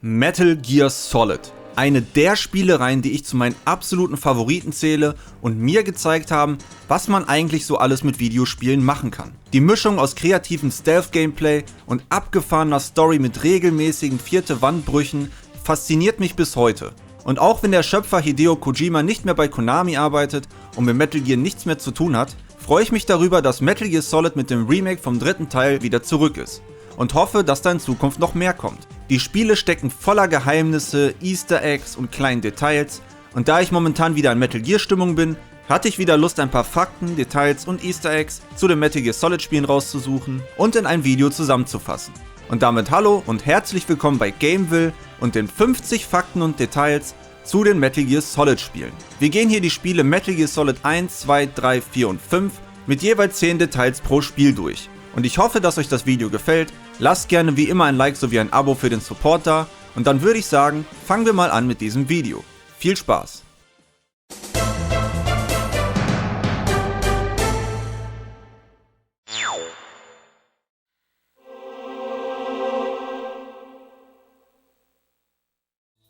Metal Gear Solid. Eine der Spielereien, die ich zu meinen absoluten Favoriten zähle und mir gezeigt haben, was man eigentlich so alles mit Videospielen machen kann. Die Mischung aus kreativem Stealth-Gameplay und abgefahrener Story mit regelmäßigen Vierte-Wand-Brüchen fasziniert mich bis heute. Und auch wenn der Schöpfer Hideo Kojima nicht mehr bei Konami arbeitet und mit Metal Gear nichts mehr zu tun hat, freue ich mich darüber, dass Metal Gear Solid mit dem Remake vom dritten Teil wieder zurück ist und hoffe, dass da in Zukunft noch mehr kommt. Die Spiele stecken voller Geheimnisse, Easter Eggs und kleinen Details, und da ich momentan wieder in Metal Gear Stimmung bin, hatte ich wieder Lust, ein paar Fakten, Details und Easter Eggs zu den Metal Gear Solid Spielen rauszusuchen und in ein Video zusammenzufassen. Und damit hallo und herzlich willkommen bei Gameville und den 50 Fakten und Details zu den Metal Gear Solid Spielen. Wir gehen hier die Spiele Metal Gear Solid 1, 2, 3, 4 und 5 mit jeweils 10 Details pro Spiel durch. Und ich hoffe, dass euch das Video gefällt. Lasst gerne wie immer ein Like sowie ein Abo für den Support da. Und dann würde ich sagen, fangen wir mal an mit diesem Video. Viel Spaß!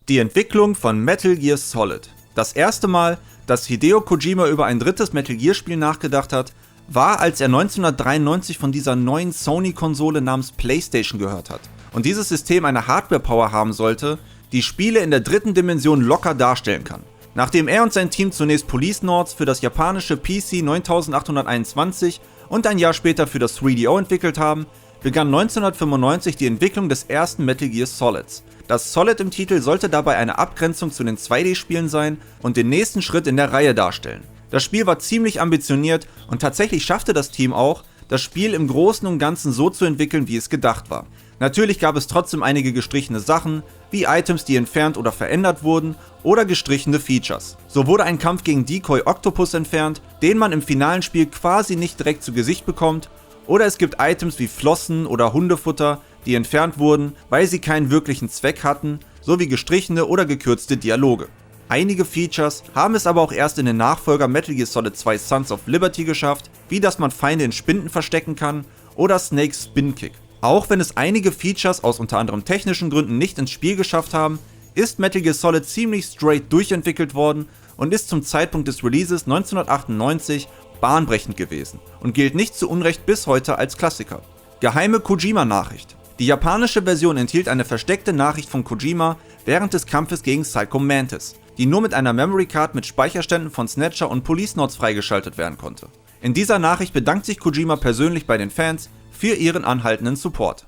Die Entwicklung von Metal Gear Solid. Das erste Mal, dass Hideo Kojima über ein drittes Metal Gear Spiel nachgedacht hat, war, als er 1993 von dieser neuen Sony-Konsole namens PlayStation gehört hat und dieses System eine Hardware-Power haben sollte, die Spiele in der dritten Dimension locker darstellen kann. Nachdem er und sein Team zunächst Policenauts für das japanische PC 9821 und ein Jahr später für das 3DO entwickelt haben, begann 1995 die Entwicklung des ersten Metal Gear Solids. Das Solid im Titel sollte dabei eine Abgrenzung zu den 2D-Spielen sein und den nächsten Schritt in der Reihe darstellen. Das Spiel war ziemlich ambitioniert und tatsächlich schaffte das Team auch, das Spiel im Großen und Ganzen so zu entwickeln, wie es gedacht war. Natürlich gab es trotzdem einige gestrichene Sachen, wie Items, die entfernt oder verändert wurden, oder gestrichene Features. So wurde ein Kampf gegen Decoy Octopus entfernt, den man im finalen Spiel quasi nicht direkt zu Gesicht bekommt, oder es gibt Items wie Flossen oder Hundefutter, die entfernt wurden, weil sie keinen wirklichen Zweck hatten, sowie gestrichene oder gekürzte Dialoge. Einige Features haben es aber auch erst in den Nachfolger Metal Gear Solid 2 Sons of Liberty geschafft, wie dass man Feinde in Spinden verstecken kann oder Snakes Spin Kick. Auch wenn es einige Features aus unter anderem technischen Gründen nicht ins Spiel geschafft haben, ist Metal Gear Solid ziemlich straight durchentwickelt worden und ist zum Zeitpunkt des Releases 1998 bahnbrechend gewesen und gilt nicht zu Unrecht bis heute als Klassiker. Geheime Kojima-Nachricht. Die japanische Version enthielt eine versteckte Nachricht von Kojima während des Kampfes gegen Psycho Mantis, die nur mit einer Memory Card mit Speicherständen von Snatcher und Policenauts freigeschaltet werden konnte. In dieser Nachricht bedankt sich Kojima persönlich bei den Fans für ihren anhaltenden Support.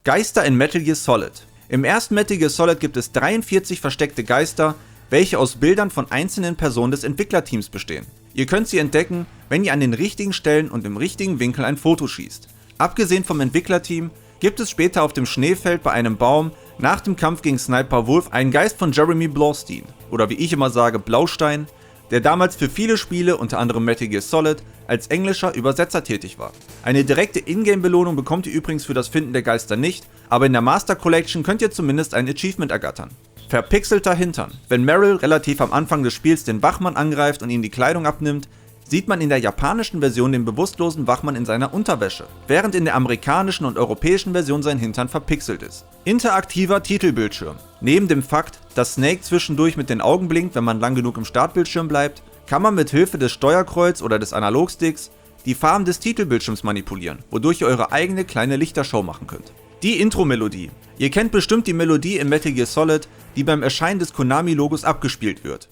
Geister in Metal Gear Solid. Im ersten Metal Gear Solid gibt es 43 versteckte Geister, welche aus Bildern von einzelnen Personen des Entwicklerteams bestehen. Ihr könnt sie entdecken, wenn ihr an den richtigen Stellen und im richtigen Winkel ein Foto schießt. Abgesehen vom Entwicklerteam gibt es später auf dem Schneefeld bei einem Baum nach dem Kampf gegen Sniper Wolf einen Geist von Jeremy Blaustein, oder wie ich immer sage, Blaustein, der damals für viele Spiele, unter anderem Metal Gear Solid, als englischer Übersetzer tätig war. Eine direkte Ingame-Belohnung bekommt ihr übrigens für das Finden der Geister nicht, aber in der Master Collection könnt ihr zumindest ein Achievement ergattern. Verpixelter Hintern. Wenn Meryl relativ am Anfang des Spiels den Wachmann angreift und ihm die Kleidung abnimmt, sieht man in der japanischen Version den bewusstlosen Wachmann in seiner Unterwäsche, während in der amerikanischen und europäischen Version sein Hintern verpixelt ist. Interaktiver Titelbildschirm. Neben dem Fakt, dass Snake zwischendurch mit den Augen blinkt, wenn man lang genug im Startbildschirm bleibt, kann man mit Hilfe des Steuerkreuz oder des Analogsticks die Farben des Titelbildschirms manipulieren, wodurch ihr eure eigene kleine Lichtershow machen könnt. Die Intro-Melodie. Ihr kennt bestimmt die Melodie in Metal Gear Solid, die beim Erscheinen des Konami-Logos abgespielt wird.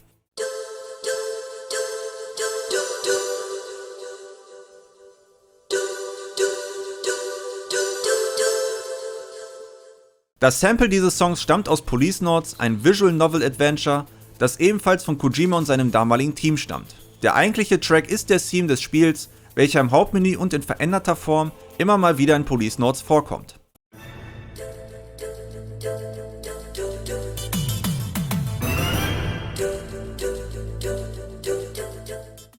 Das Sample dieses Songs stammt aus Policenauts, ein Visual Novel Adventure, das ebenfalls von Kojima und seinem damaligen Team stammt. Der eigentliche Track ist der Theme des Spiels, welcher im Hauptmenü und in veränderter Form immer mal wieder in Policenauts vorkommt.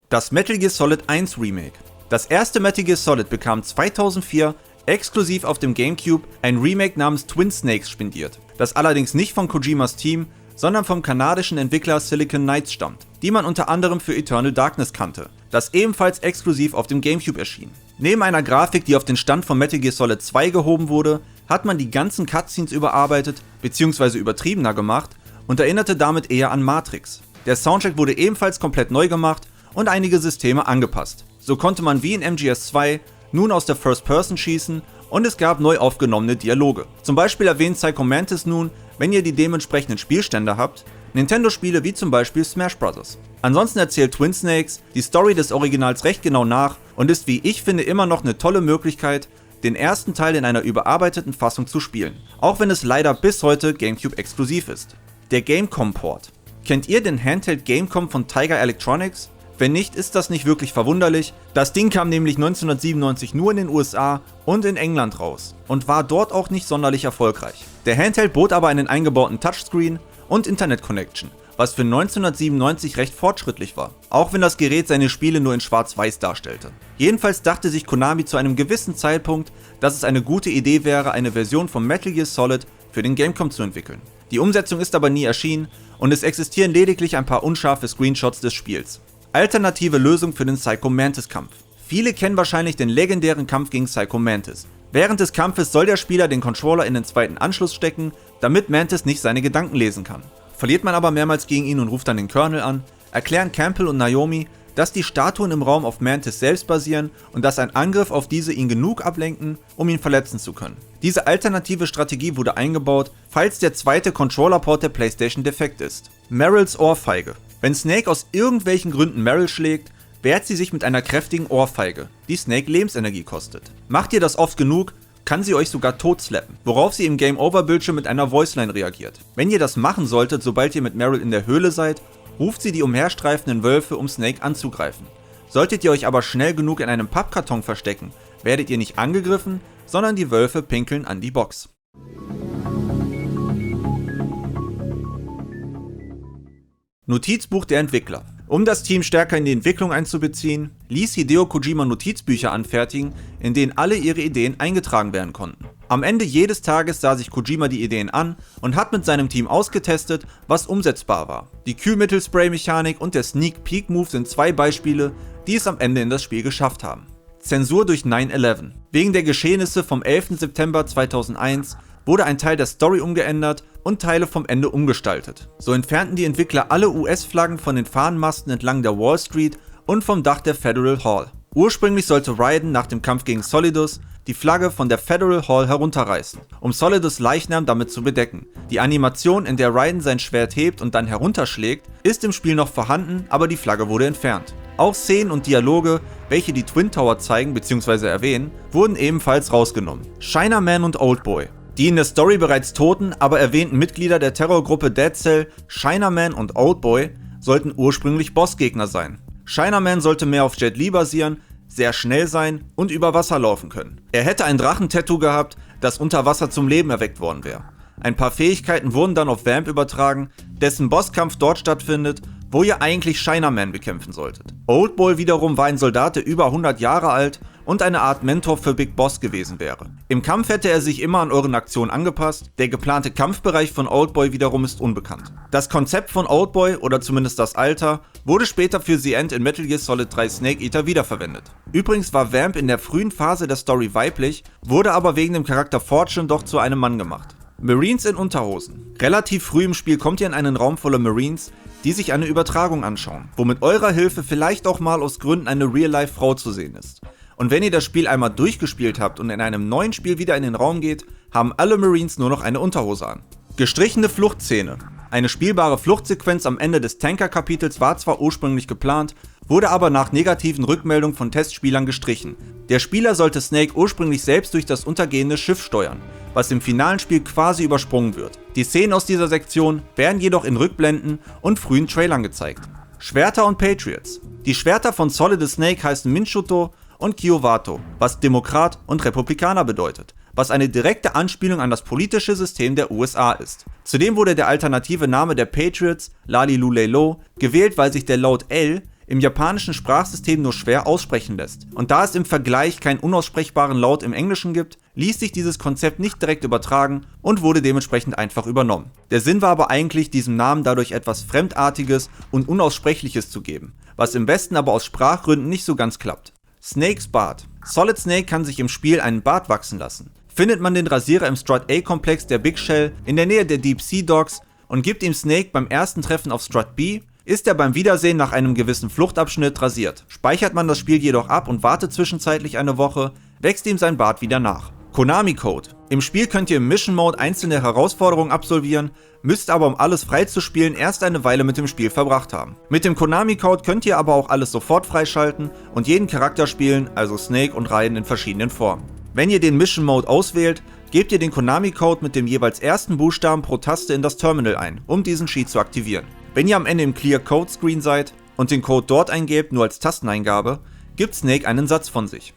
Das Metal Gear Solid 1 Remake. Das erste Metal Gear Solid bekam 2004 exklusiv auf dem GameCube ein Remake namens Twin Snakes spendiert, das allerdings nicht von Kojimas Team, sondern vom kanadischen Entwickler Silicon Knights stammt, die man unter anderem für Eternal Darkness kannte, das ebenfalls exklusiv auf dem GameCube erschien. Neben einer Grafik, die auf den Stand von Metal Gear Solid 2 gehoben wurde, hat man die ganzen Cutscenes überarbeitet bzw. übertriebener gemacht und erinnerte damit eher an Matrix. Der Soundtrack wurde ebenfalls komplett neu gemacht und einige Systeme angepasst. So konnte man wie in MGS 2 nun aus der First Person schießen und es gab neu aufgenommene Dialoge. Zum Beispiel erwähnt Psycho Mantis nun, wenn ihr die dementsprechenden Spielstände habt, Nintendo-Spiele wie zum Beispiel Smash Bros. Ansonsten erzählt Twin Snakes die Story des Originals recht genau nach und ist, wie ich finde, immer noch eine tolle Möglichkeit, den ersten Teil in einer überarbeiteten Fassung zu spielen, auch wenn es leider bis heute GameCube exklusiv ist. Der Gamecom-Port. Kennt ihr den Handheld Gamecom von Tiger Electronics? Wenn nicht, ist das nicht wirklich verwunderlich. Das Ding kam nämlich 1997 nur in den USA und in England raus und war dort auch nicht sonderlich erfolgreich. Der Handheld bot aber einen eingebauten Touchscreen und Internet-Connection, was für 1997 recht fortschrittlich war, auch wenn das Gerät seine Spiele nur in Schwarz-Weiß darstellte. Jedenfalls dachte sich Konami zu einem gewissen Zeitpunkt, dass es eine gute Idee wäre, eine Version von Metal Gear Solid für den Gamecom zu entwickeln. Die Umsetzung ist aber nie erschienen und es existieren lediglich ein paar unscharfe Screenshots des Spiels. Alternative Lösung für den Psycho Mantis Kampf. Viele kennen wahrscheinlich den legendären Kampf gegen Psycho Mantis. Während des Kampfes soll der Spieler den Controller in den zweiten Anschluss stecken, damit Mantis nicht seine Gedanken lesen kann. Verliert man aber mehrmals gegen ihn und ruft dann den Colonel an, erklären Campbell und Naomi, dass die Statuen im Raum auf Mantis selbst basieren und dass ein Angriff auf diese ihn genug ablenken, um ihn verletzen zu können. Diese alternative Strategie wurde eingebaut, falls der zweite Controller-Port der PlayStation defekt ist. Meryls Ohrfeige. Wenn Snake aus irgendwelchen Gründen Meryl schlägt, wehrt sie sich mit einer kräftigen Ohrfeige, die Snake Lebensenergie kostet. Macht ihr das oft genug, kann sie euch sogar totslappen, worauf sie im Game-Over-Bildschirm mit einer Voiceline reagiert. Wenn ihr das machen solltet, sobald ihr mit Meryl in der Höhle seid, ruft sie die umherstreifenden Wölfe, um Snake anzugreifen. Solltet ihr euch aber schnell genug in einem Pappkarton verstecken, werdet ihr nicht angegriffen, sondern die Wölfe pinkeln an die Box. Notizbuch der Entwickler. Um das Team stärker in die Entwicklung einzubeziehen, ließ Hideo Kojima Notizbücher anfertigen, in denen alle ihre Ideen eingetragen werden konnten. Am Ende jedes Tages sah sich Kojima die Ideen an und hat mit seinem Team ausgetestet, was umsetzbar war. Die Kühlmittelspray-Mechanik und der Sneak Peek Move sind zwei Beispiele, die es am Ende in das Spiel geschafft haben. Zensur durch 9/11. Wegen der Geschehnisse vom 11. September 2001 wurde ein Teil der Story umgeändert und Teile vom Ende umgestaltet. So entfernten die Entwickler alle US-Flaggen von den Fahnenmasten entlang der Wall Street und vom Dach der Federal Hall. Ursprünglich sollte Raiden nach dem Kampf gegen Solidus die Flagge von der Federal Hall herunterreißen, um Solidus Leichnam damit zu bedecken. Die Animation, in der Raiden sein Schwert hebt und dann herunterschlägt, ist im Spiel noch vorhanden, aber die Flagge wurde entfernt. Auch Szenen und Dialoge, welche die Twin Tower zeigen bzw. erwähnen, wurden ebenfalls rausgenommen. Chinaman und Oldboy. Die in der Story bereits toten, aber erwähnten Mitglieder der Terrorgruppe Dead Cell, Chinaman und Oldboy, sollten ursprünglich Bossgegner sein. Chinaman sollte mehr auf Jet Li basieren, sehr schnell sein und über Wasser laufen können. Er hätte ein Drachentattoo gehabt, das unter Wasser zum Leben erweckt worden wäre. Ein paar Fähigkeiten wurden dann auf Vamp übertragen, dessen Bosskampf dort stattfindet, wo ihr eigentlich Chinaman bekämpfen solltet. Oldboy wiederum war ein Soldat, der über 100 Jahre alt und eine Art Mentor für Big Boss gewesen wäre. Im Kampf hätte er sich immer an euren Aktionen angepasst, der geplante Kampfbereich von Oldboy wiederum ist unbekannt. Das Konzept von Oldboy, oder zumindest das Alter, wurde später für The End in Metal Gear Solid 3 Snake Eater wiederverwendet. Übrigens war Vamp in der frühen Phase der Story weiblich, wurde aber wegen dem Charakter Fortune doch zu einem Mann gemacht. Marines in Unterhosen. Relativ früh im Spiel kommt ihr in einen Raum voller Marines, die sich eine Übertragung anschauen, wo mit eurer Hilfe vielleicht auch mal aus Gründen eine Real-Life-Frau zu sehen ist. Und wenn ihr das Spiel einmal durchgespielt habt und in einem neuen Spiel wieder in den Raum geht, haben alle Marines nur noch eine Unterhose an. Gestrichene Fluchtszene. Eine spielbare Fluchtsequenz am Ende des Tanker-Kapitels war zwar ursprünglich geplant, wurde aber nach negativen Rückmeldungen von Testspielern gestrichen. Der Spieler sollte Snake ursprünglich selbst durch das untergehende Schiff steuern, was im finalen Spiel quasi übersprungen wird. Die Szenen aus dieser Sektion werden jedoch in Rückblenden und frühen Trailern gezeigt. Schwerter und Patriots. Die Schwerter von Solid Snake heißen Minshuto und Kyowato, was Demokrat und Republikaner bedeutet, was eine direkte Anspielung an das politische System der USA ist. Zudem wurde der alternative Name der Patriots, Lalilulelo, gewählt, weil sich der Laut L im japanischen Sprachsystem nur schwer aussprechen lässt. Und da es im Vergleich keinen unaussprechbaren Laut im Englischen gibt, ließ sich dieses Konzept nicht direkt übertragen und wurde dementsprechend einfach übernommen. Der Sinn war aber eigentlich, diesem Namen dadurch etwas Fremdartiges und Unaussprechliches zu geben, was im Westen aber aus Sprachgründen nicht so ganz klappt. Snakes Bart. Solid Snake kann sich im Spiel einen Bart wachsen lassen. Findet man den Rasierer im Strut A-Komplex der Big Shell in der Nähe der Deep Sea Docks und gibt ihm Snake beim ersten Treffen auf Strut B, ist er beim Wiedersehen nach einem gewissen Fluchtabschnitt rasiert. Speichert man das Spiel jedoch ab und wartet zwischenzeitlich eine Woche, wächst ihm sein Bart wieder nach. Konami-Code. Im Spiel könnt ihr im Mission Mode einzelne Herausforderungen absolvieren, müsst aber, um alles freizuspielen, erst eine Weile mit dem Spiel verbracht haben. Mit dem Konami-Code könnt ihr aber auch alles sofort freischalten und jeden Charakter spielen, also Snake und Raiden in verschiedenen Formen. Wenn ihr den Mission Mode auswählt, gebt ihr den Konami-Code mit dem jeweils ersten Buchstaben pro Taste in das Terminal ein, um diesen Sheet zu aktivieren. Wenn ihr am Ende im Clear Code Screen seid und den Code dort eingebt, nur als Tasteneingabe, gibt Snake einen Satz von sich.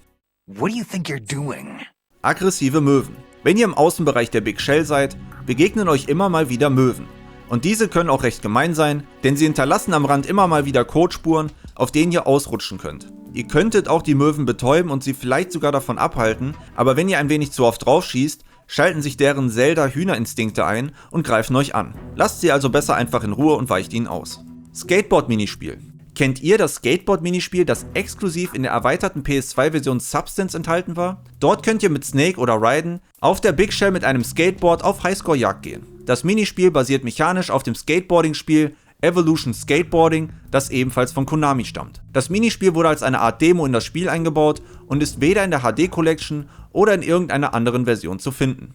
What do you think you're doing? Aggressive Möwen. Wenn ihr im Außenbereich der Big Shell seid, begegnen euch immer mal wieder Möwen. Und diese können auch recht gemein sein, denn sie hinterlassen am Rand immer mal wieder Codespuren, auf denen ihr ausrutschen könnt. Ihr könntet auch die Möwen betäuben und sie vielleicht sogar davon abhalten, aber wenn ihr ein wenig zu oft drauf schießt, schalten sich deren Zelda-Hühnerinstinkte ein und greifen euch an. Lasst sie also besser einfach in Ruhe und weicht ihnen aus. Skateboard-Minispiel. Kennt ihr das Skateboard-Minispiel, das exklusiv in der erweiterten PS2-Version Substance enthalten war? Dort könnt ihr mit Snake oder Raiden auf der Big Shell mit einem Skateboard auf Highscore-Jagd gehen. Das Minispiel basiert mechanisch auf dem Skateboarding-Spiel Evolution Skateboarding, das ebenfalls von Konami stammt. Das Minispiel wurde als eine Art Demo in das Spiel eingebaut und ist weder in der HD Collection oder in irgendeiner anderen Version zu finden.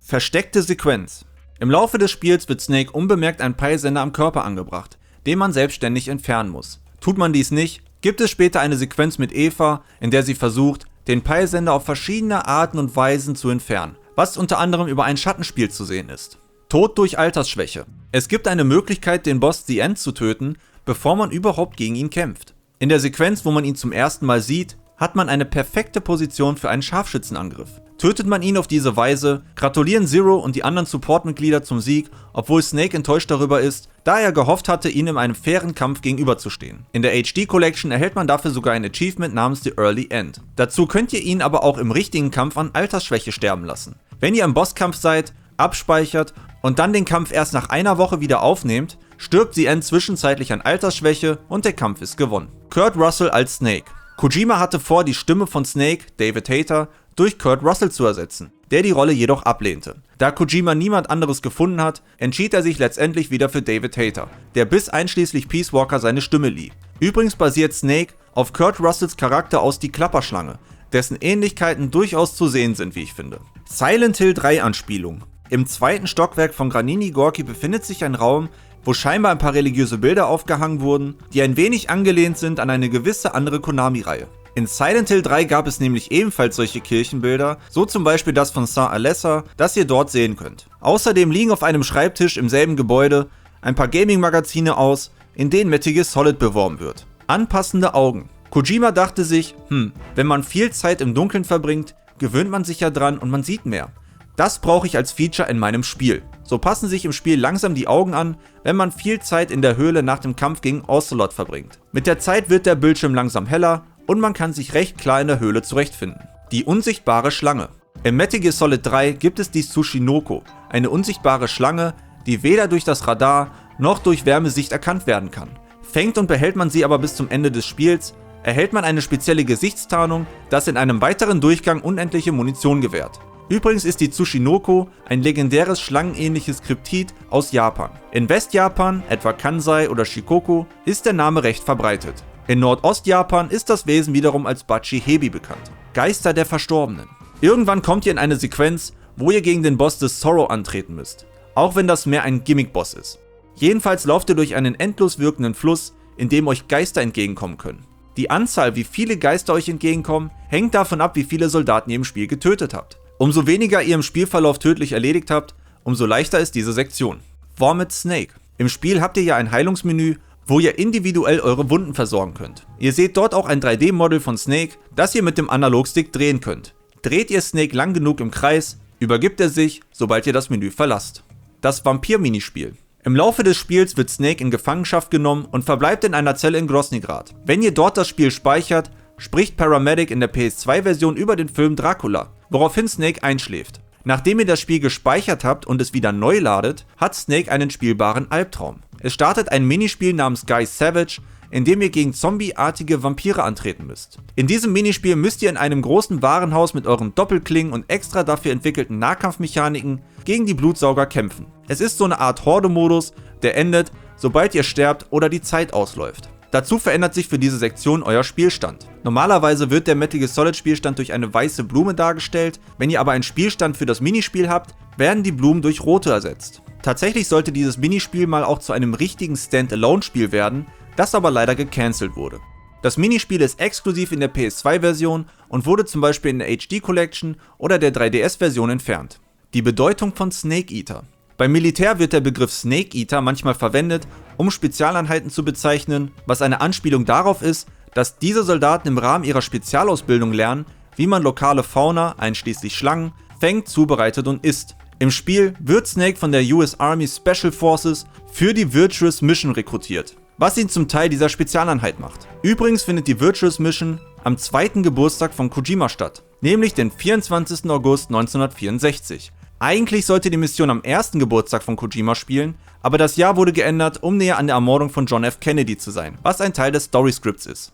Versteckte Sequenz. Im Laufe des Spiels wird Snake unbemerkt ein Peilsender am Körper angebracht, den man selbstständig entfernen muss. Tut man dies nicht, gibt es später eine Sequenz mit Eva, in der sie versucht, den Peilsender auf verschiedene Arten und Weisen zu entfernen, was unter anderem über ein Schattenspiel zu sehen ist. Tod durch Altersschwäche. Es gibt eine Möglichkeit, den Boss The End zu töten, bevor man überhaupt gegen ihn kämpft. In der Sequenz, wo man ihn zum ersten Mal sieht, hat man eine perfekte Position für einen Scharfschützenangriff. Tötet man ihn auf diese Weise, gratulieren Zero und die anderen Supportmitglieder zum Sieg, obwohl Snake enttäuscht darüber ist, da er gehofft hatte, ihnen in einem fairen Kampf gegenüberzustehen. In der HD Collection erhält man dafür sogar ein Achievement namens The Early End. Dazu könnt ihr ihn aber auch im richtigen Kampf an Altersschwäche sterben lassen. Wenn ihr im Bosskampf seid, abspeichert und dann den Kampf erst nach einer Woche wieder aufnehmt, stirbt The End zwischenzeitlich an Altersschwäche und der Kampf ist gewonnen. Kurt Russell als Snake. Kojima hatte vor, die Stimme von Snake, David Hayter, durch Kurt Russell zu ersetzen, der die Rolle jedoch ablehnte. Da Kojima niemand anderes gefunden hat, entschied er sich letztendlich wieder für David Hayter, der bis einschließlich Peace Walker seine Stimme lieh. Übrigens basiert Snake auf Kurt Russells Charakter aus Die Klapperschlange, dessen Ähnlichkeiten durchaus zu sehen sind, wie ich finde. Silent Hill 3 Anspielung. Im zweiten Stockwerk von Granini Gorki befindet sich ein Raum, wo scheinbar ein paar religiöse Bilder aufgehangen wurden, die ein wenig angelehnt sind an eine gewisse andere Konami-Reihe. In Silent Hill 3 gab es nämlich ebenfalls solche Kirchenbilder, so zum Beispiel das von Saint Alessa, das ihr dort sehen könnt. Außerdem liegen auf einem Schreibtisch im selben Gebäude ein paar Gaming-Magazine aus, in denen Metal Gear Solid beworben wird. Anpassende Augen. Kojima dachte sich, wenn man viel Zeit im Dunkeln verbringt, gewöhnt man sich ja dran und man sieht mehr. Das brauche ich als Feature in meinem Spiel. So passen sich im Spiel langsam die Augen an, wenn man viel Zeit in der Höhle nach dem Kampf gegen Ocelot verbringt. Mit der Zeit wird der Bildschirm langsam heller und man kann sich recht klar in der Höhle zurechtfinden. Die unsichtbare Schlange. Im Metal Gear Solid 3 gibt es die Tsushinoko, eine unsichtbare Schlange, die weder durch das Radar noch durch Wärmesicht erkannt werden kann. Fängt und behält man sie aber bis zum Ende des Spiels, erhält man eine spezielle Gesichtstarnung, das in einem weiteren Durchgang unendliche Munition gewährt. Übrigens ist die Tsushinoko ein legendäres schlangenähnliches Kryptid aus Japan. In Westjapan, etwa Kansai oder Shikoku, ist der Name recht verbreitet. In Nordostjapan ist das Wesen wiederum als Bachi-Hebi bekannt. Geister der Verstorbenen. Irgendwann kommt ihr in eine Sequenz, wo ihr gegen den Boss des Sorrow antreten müsst, auch wenn das mehr ein Gimmick-Boss ist. Jedenfalls lauft ihr durch einen endlos wirkenden Fluss, in dem euch Geister entgegenkommen können. Die Anzahl, wie viele Geister euch entgegenkommen, hängt davon ab, wie viele Soldaten ihr im Spiel getötet habt. Umso weniger ihr im Spielverlauf tödlich erledigt habt, umso leichter ist diese Sektion. Vomit Snake. Im Spiel habt ihr ja ein Heilungsmenü, wo ihr individuell eure Wunden versorgen könnt. Ihr seht dort auch ein 3D-Model von Snake, das ihr mit dem Analogstick drehen könnt. Dreht ihr Snake lang genug im Kreis, übergibt er sich, sobald ihr das Menü verlasst. Das Vampir-Minispiel. Im Laufe des Spiels wird Snake in Gefangenschaft genommen und verbleibt in einer Zelle in Grosnigrad. Wenn ihr dort das Spiel speichert, spricht Paramedic in der PS2-Version über den Film Dracula, woraufhin Snake einschläft. Nachdem ihr das Spiel gespeichert habt und es wieder neu ladet, hat Snake einen spielbaren Albtraum. Es startet ein Minispiel namens Guy Savage, in dem ihr gegen zombieartige Vampire antreten müsst. In diesem Minispiel müsst ihr in einem großen Warenhaus mit euren Doppelklingen und extra dafür entwickelten Nahkampfmechaniken gegen die Blutsauger kämpfen. Es ist so eine Art Horde-Modus, der endet, sobald ihr sterbt oder die Zeit ausläuft. Dazu verändert sich für diese Sektion euer Spielstand. Normalerweise wird der Metal Gear Solid Spielstand durch eine weiße Blume dargestellt, wenn ihr aber einen Spielstand für das Minispiel habt, werden die Blumen durch rote ersetzt. Tatsächlich sollte dieses Minispiel mal auch zu einem richtigen Standalone-Spiel werden, das aber leider gecancelt wurde. Das Minispiel ist exklusiv in der PS2-Version und wurde zum Beispiel in der HD Collection oder der 3DS-Version entfernt. Die Bedeutung von Snake Eater. Beim Militär wird der Begriff Snake Eater manchmal verwendet, um Spezialeinheiten zu bezeichnen, was eine Anspielung darauf ist, dass diese Soldaten im Rahmen ihrer Spezialausbildung lernen, wie man lokale Fauna, einschließlich Schlangen, fängt, zubereitet und isst. Im Spiel wird Snake von der US Army Special Forces für die Virtuous Mission rekrutiert, was ihn zum Teil dieser Spezialeinheit macht. Übrigens findet die Virtuous Mission am 2. Geburtstag von Kojima statt, nämlich den 24. August 1964. Eigentlich sollte die Mission am 1. Geburtstag von Kojima spielen, aber das Jahr wurde geändert, um näher an der Ermordung von John F. Kennedy zu sein, was ein Teil des Storyscripts ist.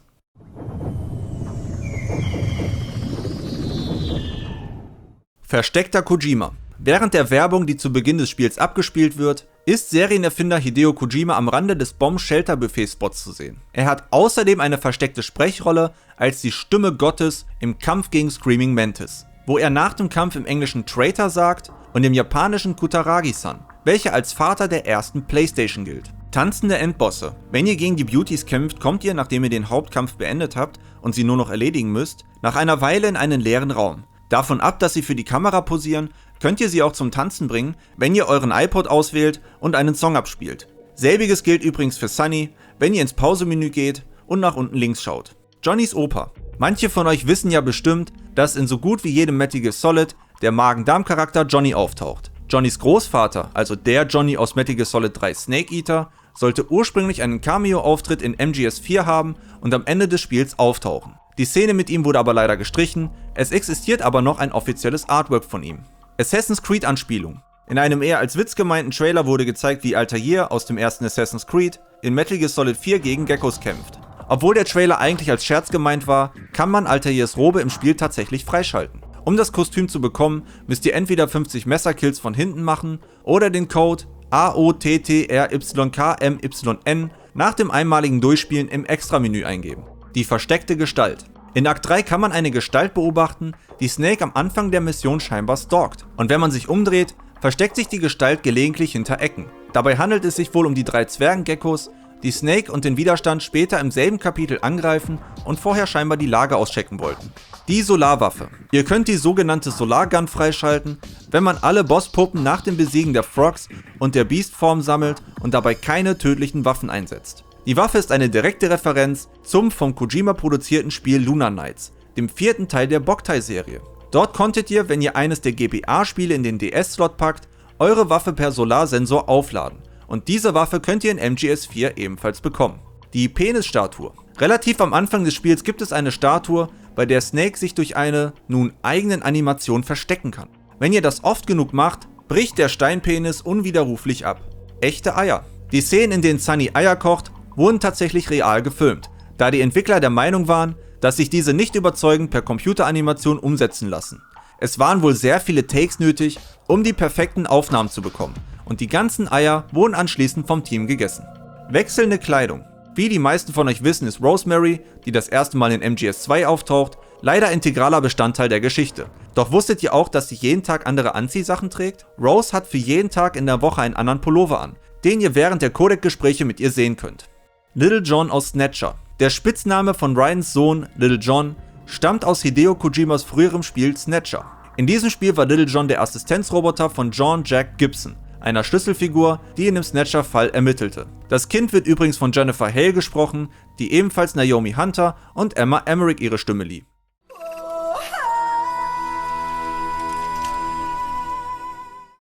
Versteckter Kojima. Während der Werbung, die zu Beginn des Spiels abgespielt wird, ist Serienerfinder Hideo Kojima am Rande des Bomb-Shelter-Buffet-Spots zu sehen. Er hat außerdem eine versteckte Sprechrolle als die Stimme Gottes im Kampf gegen Screaming Mantis, wo er nach dem Kampf im Englischen Traitor sagt und im Japanischen Kutaragi-san, welcher als Vater der ersten PlayStation gilt. Tanzende Endbosse. Wenn ihr gegen die Beauties kämpft, kommt ihr, nachdem ihr den Hauptkampf beendet habt und sie nur noch erledigen müsst, nach einer Weile in einen leeren Raum. Davon ab, dass sie für die Kamera posieren, könnt ihr sie auch zum Tanzen bringen, wenn ihr euren iPod auswählt und einen Song abspielt. Selbiges gilt übrigens für Sunny, wenn ihr ins Pausemenü geht und nach unten links schaut. Johnnys Opa. Manche von euch wissen ja bestimmt, dass in so gut wie jedem Metal Gear Solid der Magen-Darm-Charakter Johnny auftaucht. Johnnys Großvater, also der Johnny aus Metal Gear Solid 3 Snake Eater, sollte ursprünglich einen Cameo-Auftritt in MGS4 haben und am Ende des Spiels auftauchen. Die Szene mit ihm wurde aber leider gestrichen, es existiert aber noch ein offizielles Artwork von ihm. Assassin's Creed Anspielung. In einem eher als Witz gemeinten Trailer wurde gezeigt, wie Altair aus dem ersten Assassin's Creed in Metal Gear Solid 4 gegen Geckos kämpft. Obwohl der Trailer eigentlich als Scherz gemeint war, kann man Altairs Robe im Spiel tatsächlich freischalten. Um das Kostüm zu bekommen, müsst ihr entweder 50 Messerkills von hinten machen oder den Code AOTTRYKMYN nach dem einmaligen Durchspielen im Extramenü eingeben. Die versteckte Gestalt. In Akt 3 kann man eine Gestalt beobachten, die Snake am Anfang der Mission scheinbar stalkt. Und wenn man sich umdreht, versteckt sich die Gestalt gelegentlich hinter Ecken. Dabei handelt es sich wohl um die 3 Zwergengeckos, die Snake und den Widerstand später im selben Kapitel angreifen und vorher scheinbar die Lage auschecken wollten. Die Solarwaffe. Ihr könnt die sogenannte Solargun freischalten, wenn man alle Bosspuppen nach dem Besiegen der Frogs und der Beastform sammelt und dabei keine tödlichen Waffen einsetzt. Die Waffe ist eine direkte Referenz zum von Kojima produzierten Spiel Lunar Knights, dem 4. Teil der Boktai-Serie. Dort konntet ihr, wenn ihr eines der GBA-Spiele in den DS-Slot packt, eure Waffe per Solarsensor aufladen. Und diese Waffe könnt ihr in MGS4 ebenfalls bekommen. Die Penisstatue. Relativ am Anfang des Spiels gibt es eine Statue, bei der Snake sich durch eine nun eigenen Animation verstecken kann. Wenn ihr das oft genug macht, bricht der Steinpenis unwiderruflich ab. Echte Eier. Die Szenen, in denen Sunny Eier kocht, wurden tatsächlich real gefilmt, da die Entwickler der Meinung waren, dass sich diese nicht überzeugend per Computeranimation umsetzen lassen. Es waren wohl sehr viele Takes nötig, um die perfekten Aufnahmen zu bekommen, und die ganzen Eier wurden anschließend vom Team gegessen. Wechselnde Kleidung. Wie die meisten von euch wissen, ist Rosemary, die das erste Mal in MGS2 auftaucht, leider integraler Bestandteil der Geschichte. Doch wusstet ihr auch, dass sie jeden Tag andere Anziehsachen trägt? Rose hat für jeden Tag in der Woche einen anderen Pullover an, den ihr während der Codec-Gespräche mit ihr sehen könnt. Little John aus Snatcher. Der Spitzname von Ryans Sohn, Little John, stammt aus Hideo Kojimas früherem Spiel Snatcher. In diesem Spiel war Little John der Assistenzroboter von John Jack Gibson, einer Schlüsselfigur, die in dem Snatcher-Fall ermittelte. Das Kind wird übrigens von Jennifer Hale gesprochen, die ebenfalls Naomi Hunter und Emma Emmerich ihre Stimme lieh.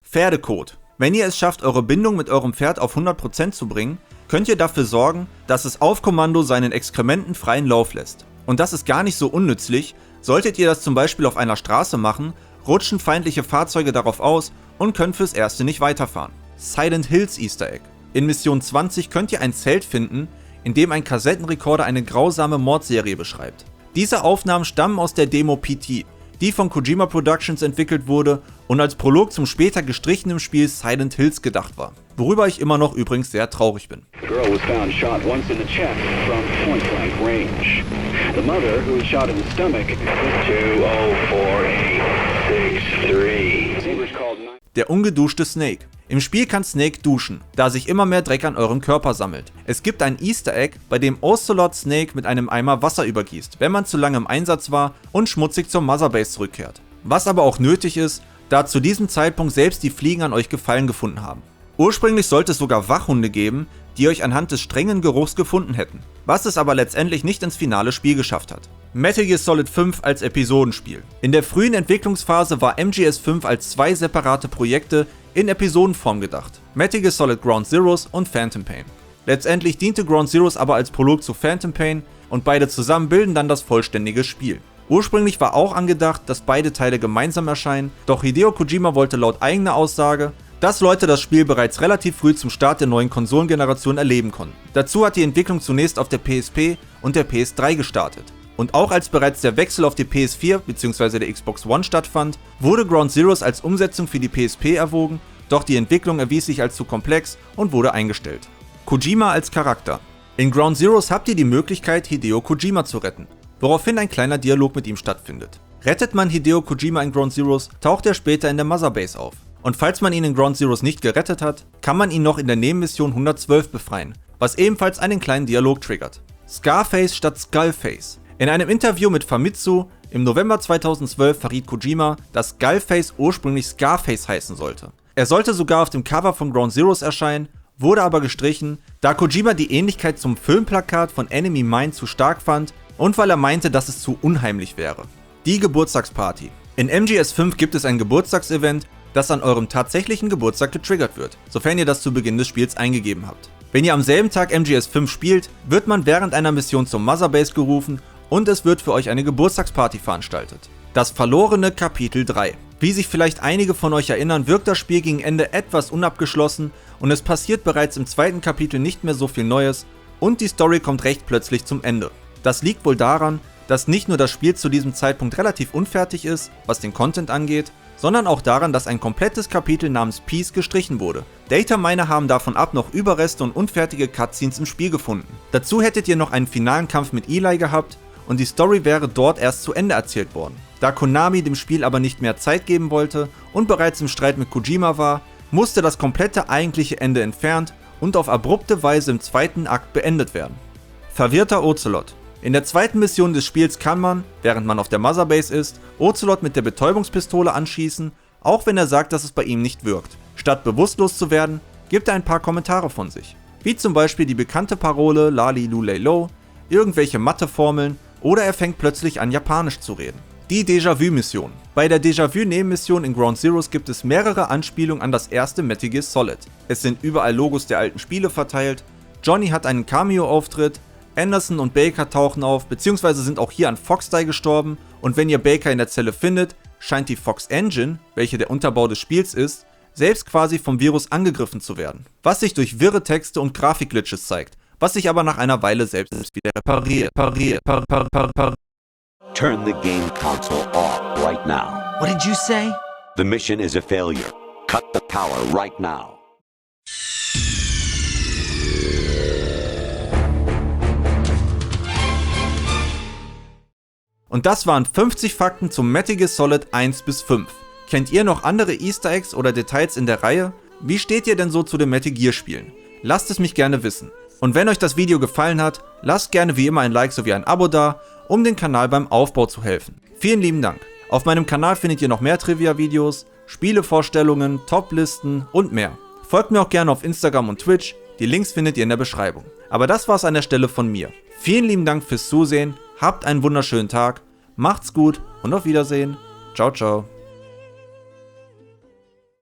Pferdekot. Wenn ihr es schafft, eure Bindung mit eurem Pferd auf 100% zu bringen, könnt ihr dafür sorgen, dass es auf Kommando seinen Exkrementen freien Lauf lässt. Und das ist gar nicht so unnützlich, solltet ihr das zum Beispiel auf einer Straße machen, rutschen feindliche Fahrzeuge darauf aus und können fürs Erste nicht weiterfahren. Silent Hills Easter Egg. In Mission 20 könnt ihr ein Zelt finden, in dem ein Kassettenrekorder eine grausame Mordserie beschreibt. Diese Aufnahmen stammen aus der Demo PT, die von Kojima Productions entwickelt wurde und als Prolog zum später gestrichenen Spiel Silent Hills gedacht war. Worüber ich immer noch übrigens sehr traurig bin. Girl was found shot once in the chest from point-blank range. The mother, who was shot in the stomach, was 204-863. Sabers called 9. Der ungeduschte Snake. Im Spiel kann Snake duschen, da sich immer mehr Dreck an eurem Körper sammelt. Es gibt ein Easter Egg, bei dem Ocelot Snake mit einem Eimer Wasser übergießt, wenn man zu lange im Einsatz war und schmutzig zur Motherbase zurückkehrt. Was aber auch nötig ist, da zu diesem Zeitpunkt selbst die Fliegen an euch Gefallen gefunden haben. Ursprünglich sollte es sogar Wachhunde geben, die euch anhand des strengen Geruchs gefunden hätten, was es aber letztendlich nicht ins finale Spiel geschafft hat. Metal Gear Solid 5 als Episodenspiel. In der frühen Entwicklungsphase war MGS 5 als zwei separate Projekte in Episodenform gedacht. Metal Gear Solid Ground Zeroes und Phantom Pain. Letztendlich diente Ground Zeroes aber als Prolog zu Phantom Pain und beide zusammen bilden dann das vollständige Spiel. Ursprünglich war auch angedacht, dass beide Teile gemeinsam erscheinen, doch Hideo Kojima wollte laut eigener Aussage, dass Leute das Spiel bereits relativ früh zum Start der neuen Konsolengeneration erleben konnten. Dazu hat die Entwicklung zunächst auf der PSP und der PS3 gestartet. Und auch als bereits der Wechsel auf die PS4 bzw. der Xbox One stattfand, wurde Ground Zeroes als Umsetzung für die PSP erwogen, doch die Entwicklung erwies sich als zu komplex und wurde eingestellt. Kojima als Charakter. In Ground Zeroes habt ihr die Möglichkeit, Hideo Kojima zu retten, woraufhin ein kleiner Dialog mit ihm stattfindet. Rettet man Hideo Kojima in Ground Zeroes, taucht er später in der Motherbase auf. Und falls man ihn in Ground Zeroes nicht gerettet hat, kann man ihn noch in der Nebenmission 112 befreien, was ebenfalls einen kleinen Dialog triggert. Scarface statt Skullface. In einem Interview mit Famitsu im November 2012 verriet Kojima, dass Skullface ursprünglich Scarface heißen sollte. Er sollte sogar auf dem Cover von Ground Zeroes erscheinen, wurde aber gestrichen, da Kojima die Ähnlichkeit zum Filmplakat von Enemy Mine zu stark fand und weil er meinte, dass es zu unheimlich wäre. Die Geburtstagsparty. In MGS 5 gibt es ein Geburtstagsevent, das an eurem tatsächlichen Geburtstag getriggert wird, sofern ihr das zu Beginn des Spiels eingegeben habt. Wenn ihr am selben Tag MGS 5 spielt, wird man während einer Mission zur Motherbase gerufen und es wird für euch eine Geburtstagsparty veranstaltet. Das verlorene Kapitel 3. Wie sich vielleicht einige von euch erinnern, wirkt das Spiel gegen Ende etwas unabgeschlossen und es passiert bereits im zweiten Kapitel nicht mehr so viel Neues und die Story kommt recht plötzlich zum Ende. Das liegt wohl daran, dass nicht nur das Spiel zu diesem Zeitpunkt relativ unfertig ist, was den Content angeht, sondern auch daran, dass ein komplettes Kapitel namens Peace gestrichen wurde. Dataminer haben davon ab noch Überreste und unfertige Cutscenes im Spiel gefunden. Dazu hättet ihr noch einen finalen Kampf mit Eli gehabt und die Story wäre dort erst zu Ende erzählt worden. Da Konami dem Spiel aber nicht mehr Zeit geben wollte und bereits im Streit mit Kojima war, musste das komplette eigentliche Ende entfernt und auf abrupte Weise im zweiten Akt beendet werden. Verwirrter Ocelot. In der zweiten Mission des Spiels kann man, während man auf der Motherbase ist, Ocelot mit der Betäubungspistole anschießen, auch wenn er sagt, dass es bei ihm nicht wirkt. Statt bewusstlos zu werden, gibt er ein paar Kommentare von sich. Wie zum Beispiel die bekannte Parole Lali Lulei Lo, irgendwelche Matheformeln oder er fängt plötzlich an Japanisch zu reden. Die Déjà-vu-Mission. Bei der Déjà-vu-Nebenmission in Ground Zeroes gibt es mehrere Anspielungen an das erste Metal Gear Solid. Es sind überall Logos der alten Spiele verteilt, Johnny hat einen Cameo-Auftritt, Anderson und Baker tauchen auf, beziehungsweise sind auch hier an Fox-Die gestorben und wenn ihr Baker in der Zelle findet, scheint die Fox Engine, welche der Unterbau des Spiels ist, selbst quasi vom Virus angegriffen zu werden, was sich durch wirre Texte und Grafikglitches zeigt, was sich aber nach einer Weile selbst wieder repariert. Turn the game console off right now. What did you say? The mission is a failure. Cut the power right now. Und das waren 50 Fakten zum Metal Gear Solid 1 bis 5. Kennt ihr noch andere Easter Eggs oder Details in der Reihe? Wie steht ihr denn so zu den Metal Gear Spielen? Lasst es mich gerne wissen. Und wenn euch das Video gefallen hat, lasst gerne wie immer ein Like sowie ein Abo da, um den Kanal beim Aufbau zu helfen. Vielen lieben Dank. Auf meinem Kanal findet ihr noch mehr Trivia-Videos, Spielevorstellungen, Top-Listen und mehr. Folgt mir auch gerne auf Instagram und Twitch, die Links findet ihr in der Beschreibung. Aber das war's an der Stelle von mir. Vielen lieben Dank fürs Zusehen, habt einen wunderschönen Tag, macht's gut und auf Wiedersehen. Ciao, ciao.